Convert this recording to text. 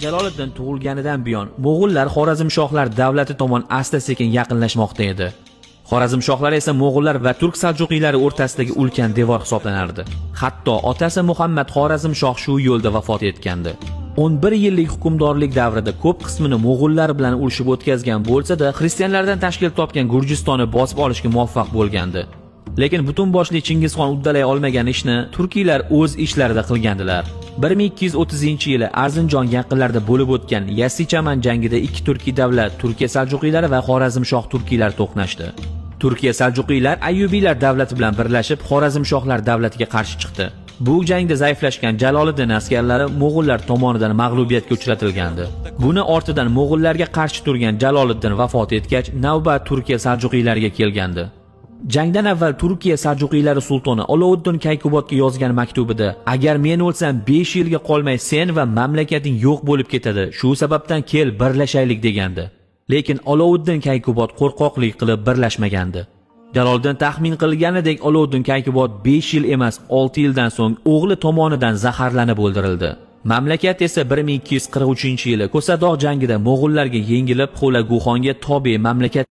Jaloliddin tug'ilganidan buyon Mo'g'ullar Xorazmshohlar davlati tomon asta-sekin yaqinlashmoqda edi. Xorazmshohlar esa Mo'g'ullar va turk saljuqiylari o'rtasidagi ulkan devor hisoblanardi. Hatto otasi Muhammad Xorazmshoh shu yo'lda vafot etgandi. 11 yillik hukmdorlik davrida ko'p qismini Mo'g'ullar bilan urushib o'tkazgan bo'lsa-da, xristianlardan tashkil topgan Gurjistonni bosib olishga muvaffaq bo'lgandi. Lekin butun boshli Chingizxon uddalay olmagan ishni turkiylar o'z ishlarida qilgandilar. 1230-yili Arzinjon yaqinlarida bo'lib o'tgan Yassichaman jangida ikki turkiy davlat, Turkiya saljuqiylari va Xorazmshoh turkiylar to'qnashdi. Turkiya saljuqiylar Ayyubiylar davlati bilan birlashib Xorazmshohlar davlatiga qarshi chiqdi. Bu jangda zaiflashgan Jaloliddin askarlari Mo'g'ullar tomonidan mag'lubiyatga uchratilgandi. Buni ortidan Mo'g'ullarga qarshi turgan Jaloliddin vafot etgach, navbat Turkiya saljuqiylariga kelgandi. Jangdan avval Turkiya saljuqiylari sultoni Olovuddin Kaykubodga yozgan maktubida: "Agar men o'lsam 5 yilga qolmay sen va mamlakating yo'q bo'lib ketadi. Shu sababdan kel birlashaylik" degandi. Lekin Olovuddin Kaykubod qo'rqoqlik qilib birlashmagandi. Jaloliddin taxmin qilganidek Olovuddin Kaykubod 5 yil emas, 6 yildan so'ng o'g'li tomonidan zaharlanib o'ldirildi. Mamlakat esa 1243-yili Ko'sadog' jangida Mo'g'ullarga yengilib, Xo'laguxonga tobe mamlakat